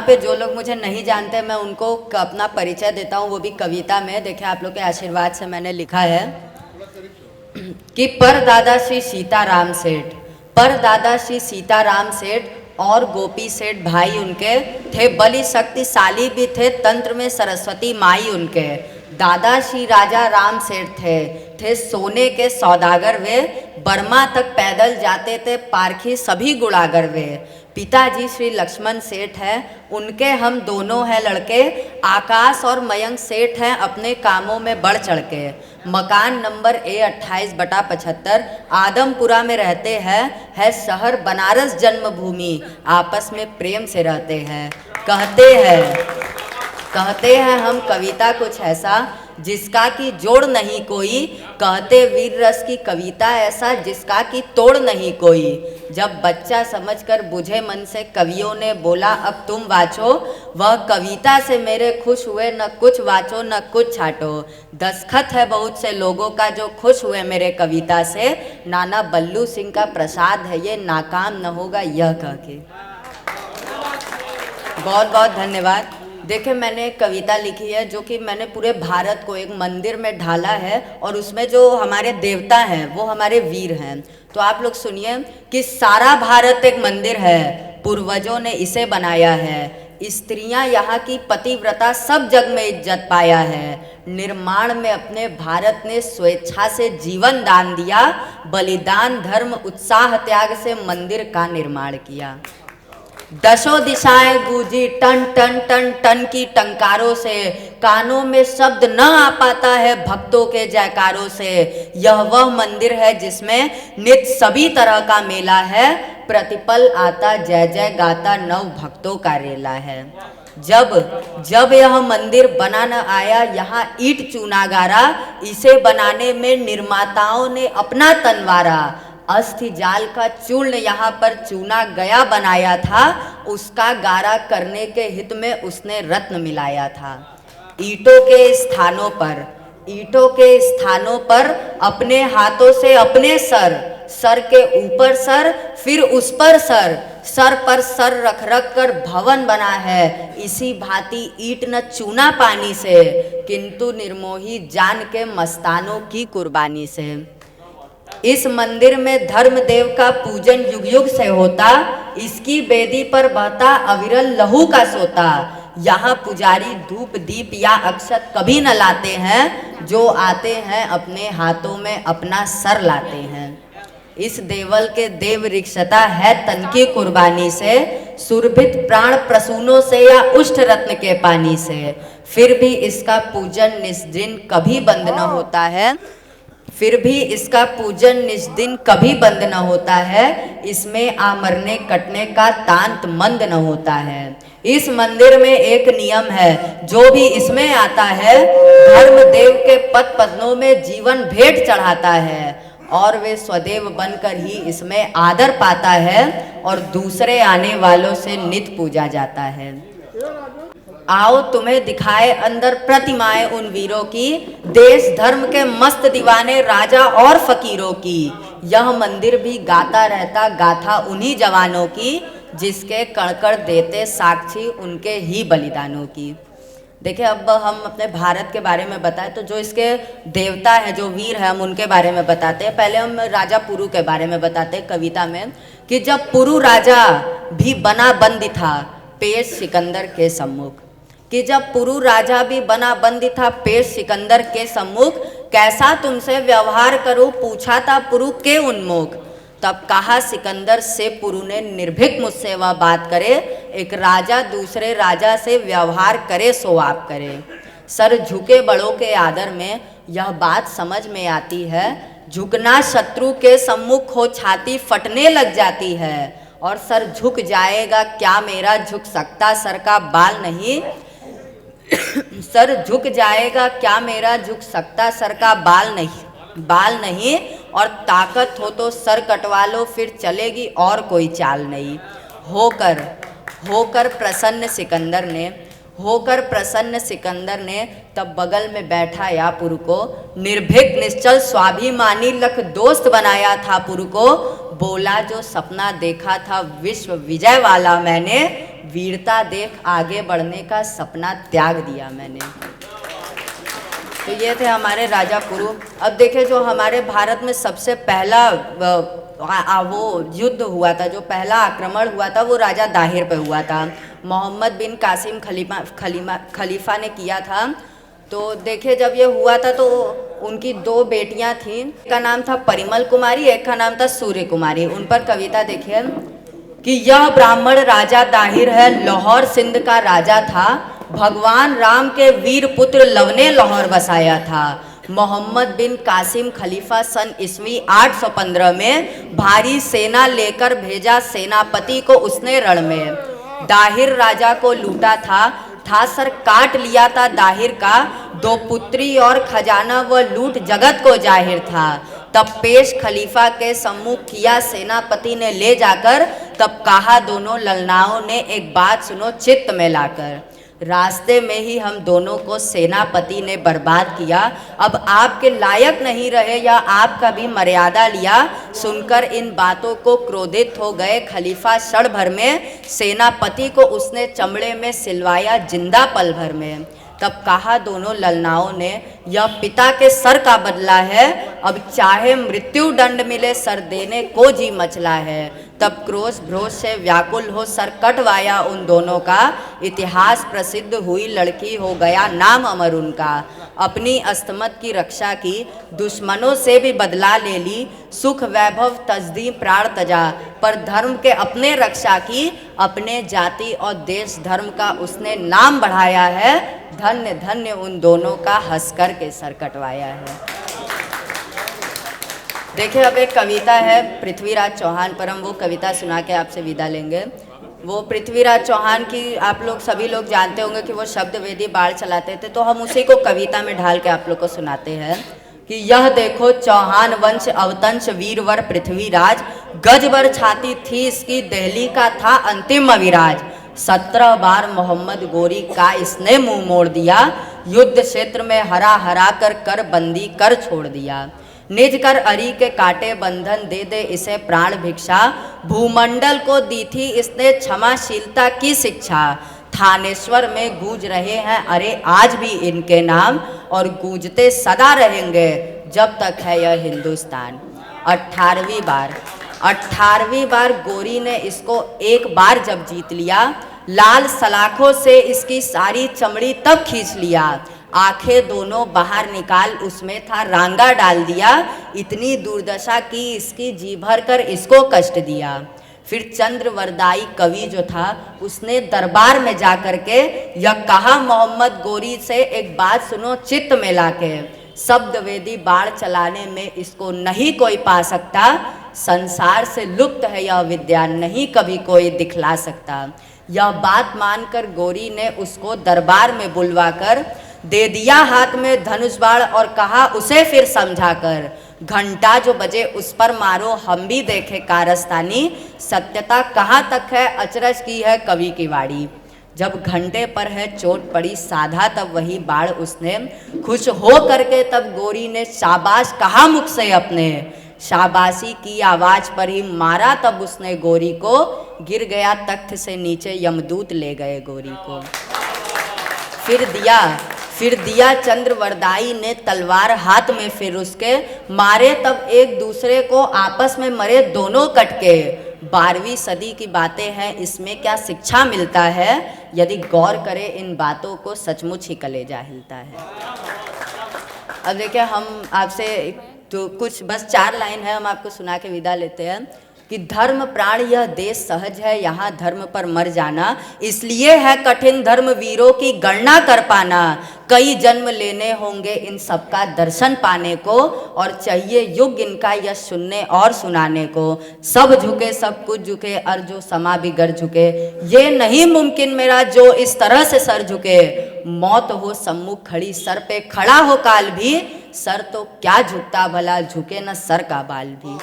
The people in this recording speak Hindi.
पे जो लोग मुझे नहीं जानते मैं उनको अपना परिचय देता हूँ, वो भी कविता में। देखिए आप लोग के आशीर्वाद से मैंने लिखा है कि परदादा श्री सीताराम सेठ, परदादा श्री सीताराम सेठ और गोपी सेठ भाई उनके थे, बलि शक्तिशाली भी थे, तंत्र में सरस्वती माई उनके। दादा श्री राजा राम सेठ थे सोने के सौदागर वे, बर्मा तक पैदल जाते थे पारखी सभी गुड़ागर वे। पिताजी श्री लक्ष्मण सेठ हैं, उनके हम दोनों हैं लड़के, आकाश और मयंक सेठ हैं अपने कामों में बढ़ चढ़ के। मकान नंबर A28/75 आदमपुरा में रहते हैं, है शहर बनारस जन्मभूमि, आपस में प्रेम से रहते हैं। कहते हैं हम कविता कुछ ऐसा जिसका कि जोड़ नहीं कोई, कहते वीर रस की कविता ऐसा जिसका कि तोड़ नहीं कोई। जब बच्चा समझकर बुझे मन से कवियों ने बोला अब तुम वाचो, वह कविता से मेरे खुश हुए, न कुछ वाचो न कुछ छाटो। दस्तखत है बहुत से लोगों का जो खुश हुए मेरे कविता से, नाना बल्लू सिंह का प्रसाद है ये, नाकाम न होगा यह कह के। बहुत बहुत धन्यवाद। देखिए मैंने एक कविता लिखी है जो कि मैंने पूरे भारत को एक मंदिर में ढाला है, और उसमें जो हमारे देवता हैं वो हमारे वीर हैं। तो आप लोग सुनिए कि सारा भारत एक मंदिर है, पूर्वजों ने इसे बनाया है, स्त्रियां यहाँ की पतिव्रता सब जग में इज्जत पाया है। निर्माण में अपने भारत ने स्वेच्छा से जीवन दान दिया, बलिदान धर्म उत्साह त्याग से मंदिर का निर्माण किया। दसों दिशाएं गूंजी टन टन टन टन की टंकारों से, कानों में शब्द न आ पाता है भक्तों के जयकारों से। यह वह मंदिर है जिसमें नित्य सभी तरह का मेला है, प्रतिपल आता जय जय गाता नव भक्तों का रेला है। जब यह मंदिर बना न आया यहाँ ईंट चूना गारा, इसे बनाने में निर्माताओं ने अपना तनवारा। अस्थि जाल का चूर्ण यहाँ पर चूना गया बनाया था, उसका गारा करने के हित में उसने रत्न मिलाया था। ईंटों के स्थानों पर अपने हाथों से अपने सर के ऊपर सर, फिर उस पर सर पर सर रख रख कर भवन बना है। इसी भांति ईंट न चूना पानी से, किंतु निर्मोही जान के मस्तानों की कुर्बानी से। इस मंदिर में धर्मदेव का पूजन युग युग से होता, इसकी बेदी पर बहता अविरल लहू का सोता। यहाँ पुजारी धूप दीप या अक्षत कभी न लाते हैं, जो आते हैं अपने हाथों में अपना सर लाते हैं। इस देवल के देव रिक्षता है तन की कुर्बानी से, सुरभित प्राण प्रसूनों से या उष्ट रत्न के पानी से। फिर भी इसका पूजन निस्दिन कभी बंद न होता है, इसमें आमरने कटने का तांत मंद न होता है। इस मंदिर में एक नियम है, जो भी इसमें आता है धर्मदेव के पद पद्मों में जीवन भेंट चढ़ाता है, और वे स्वदेव बनकर ही इसमें आदर पाता है, और दूसरे आने वालों से नित्य पूजा जाता है। आओ तुम्हें दिखाए अंदर प्रतिमाएं उन वीरों की, देश धर्म के मस्त दीवाने राजा और फकीरों की। यह मंदिर भी गाता रहता गाथा उन्हीं जवानों की, जिसके कणकण देते साक्षी उनके ही बलिदानों की। देखिए अब हम अपने भारत के बारे में बताएं तो जो इसके देवता हैं, जो वीर हैं, हम उनके बारे में बताते हैं। पहले हम राजा पुरु के बारे में बताते हैं कविता में, कि जब पुरु राजा भी बना बंदी था पेश सिकंदर के सम्मुख, कि जब पुरु राजा भी बना बंदी था पेश सिकंदर के सम्मुख, कैसा तुमसे व्यवहार करूं पूछा था पुरु के उन्मुख। तब कहा सिकंदर से पुरु ने, निर्भीक मुझसे वह बात करे, एक राजा दूसरे राजा से व्यवहार करे सो आप करे। सर झुके बड़ों के आदर में यह बात समझ में आती है, झुकना शत्रु के सम्मुख हो छाती फटने लग जाती है। और सर झुक जाएगा क्या मेरा, झुक सकता सर का बाल नहीं, सर झुक जाएगा क्या मेरा, झुक सकता सर का बाल नहीं, और ताकत हो तो सर कटवा लो फिर चलेगी और कोई चाल नहीं। होकर प्रसन्न सिकंदर ने तब बगल में बैठा या पुरु को, निर्भीक निश्चल स्वाभिमानी लख दोस्त बनाया था पुरु को। बोला जो सपना देखा था विश्व विजय वाला मैंने, वीरता देख आगे बढ़ने का सपना त्याग दिया मैंने। तो ये थे हमारे राजा पुरु। अब देखें जो हमारे भारत में सबसे पहला वो युद्ध हुआ था, जो पहला आक्रमण हुआ था वो राजा दाहिर पे हुआ था। मोहम्मद बिन कासिम खलीफा ने किया था। तो देखे जब ये हुआ था तो उनकी 2 बेटियां थीं, एक का नाम था परिमल कुमारी, एक का नाम था सूर्य कुमारी। उन पर कविता देखिए कि यह ब्राह्मण राजा दाहिर है, लाहौर सिंध का राजा था, भगवान राम के वीर पुत्र लव ने लाहौर बसाया था। मोहम्मद बिन कासिम खलीफा सन ईस्वी 815 में भारी सेना लेकर भेजा, सेनापति को उसने रण में। दाहिर राजा को लूटा था सर काट लिया था दाहिर का, 2 पुत्री और खजाना व लूट जगत को जाहिर था। तब पेश खलीफा के सम्मुख किया सेनापति ने ले जाकर, तब कहा दोनों ललनाओं ने एक बात सुनो चित्त में लाकर, रास्ते में ही हम दोनों को सेनापति ने बर्बाद किया, अब आपके लायक नहीं रहे या आपका भी मर्यादा लिया। सुनकर इन बातों को क्रोधित हो गए खलीफा क्षण भर में, सेनापति को उसने चमड़े में सिलवाया जिंदा पल भर में। तब कहा दोनों ललनाओं ने, यह पिता के सर का बदला है, अब चाहे मृत्यु दंड मिले सर देने को जी मचला है। तब क्रोध भ्रोष से व्याकुल हो सर कटवाया उन दोनों का, इतिहास प्रसिद्ध हुई लड़की हो गया नाम अमर उनका। अपनी अस्तमत की रक्षा की, दुश्मनों से भी बदला ले ली, सुख वैभव तजदी प्राण तजा, पर धर्म के अपने रक्षा की, अपने जाति और देश धर्म का उसने नाम बढ़ाया है। धन्य धन्य उन दोनों का हंस कर के सर कटवाया है। देखिए अब एक कविता है पृथ्वीराज चौहान पर, हम वो कविता सुना के आपसे विदा लेंगे। वो पृथ्वीराज चौहान की आप लोग सभी लोग जानते होंगे कि वो शब्द वेदी बाढ़ चलाते थे, तो हम उसी को कविता में ढाल के आप लोग को सुनाते हैं कि यह देखो चौहान वंश अवतंश वीरवर पृथ्वीराज, गजबर छाती थी इसकी दहली का था अंतिम अविराज। 17 बार मोहम्मद गोरी का इसने मुंह मोड़ दिया, युद्ध क्षेत्र में हरा हरा कर बंदी कर छोड़ दिया। निज कर अरी के काटे बंधन दे दे इसे प्राण भिक्षा, भूमंडल को दी थी इसने क्षमाशीलता की शिक्षा। थानेश्वर में गूंज रहे हैं अरे आज भी इनके नाम, और गूंजते सदा रहेंगे जब तक है यह हिंदुस्तान। 18वीं बार गोरी ने इसको एक बार जब जीत लिया, लाल सलाखों से इसकी सारी चमड़ी तब खींच लिया। आंखें दोनों बाहर निकाल उसमें था रांगा डाल दिया, इतनी दुर्दशा की इसकी जी भर कर इसको कष्ट दिया। फिर चंद्रवरदाई कवि जो था उसने दरबार में जा कर के यह कहा मोहम्मद गोरी से, एक बात सुनो चित्त में लाके, शब्द वेदी बाढ़ चलाने में इसको नहीं कोई पा सकता, संसार से लुप्त है यह विद्या नहीं कभी कोई दिखला सकता। यह बात मानकर गोरी ने उसको दरबार में बुलवाकर दे दिया हाथ में धनुष बाण, और कहा उसे फिर समझा कर, घंटा जो बजे उस पर मारो हम भी देखे कारस्तानी, सत्यता कहाँ तक है अचरज की है कवि की वाणी। जब घंटे पर है चोट पड़ी साधा तब वही बाढ़ उसने, खुश हो करके तब गोरी ने शाबाश कहा मुख से अपने, शाबाशी की आवाज पर ही मारा तब उसने गोरी को, गिर गया तख्त से नीचे यमदूत ले गए गोरी को। फिर दिया चंद्रवरदाई ने तलवार हाथ में, फिर उसके मारे तब एक दूसरे को आपस में मरे दोनों कटके। 12वीं सदी की बातें हैं इसमें क्या शिक्षा मिलता है, यदि गौर करे इन बातों को सचमुच ही कलेजा हिलता है। अब देखिए हम आपसे तो कुछ बस 4 लाइन है हम आपको सुना के विदा लेते हैं कि धर्म प्राण यह देश सहज है यहाँ धर्म पर मर जाना, इसलिए है कठिन धर्म वीरों की गणना कर पाना। कई जन्म लेने होंगे इन सबका दर्शन पाने को, और चाहिए युग इनका यह सुनने और सुनाने को। सब झुके सब कुछ झुके और जो समा बिगड़ झुके, ये नहीं मुमकिन मेरा जो इस तरह से सर झुके। मौत हो सम्मुख खड़ी सर पे खड़ा हो काल भी, सर तो क्या झुकता भला झुके न सर का बाल भी।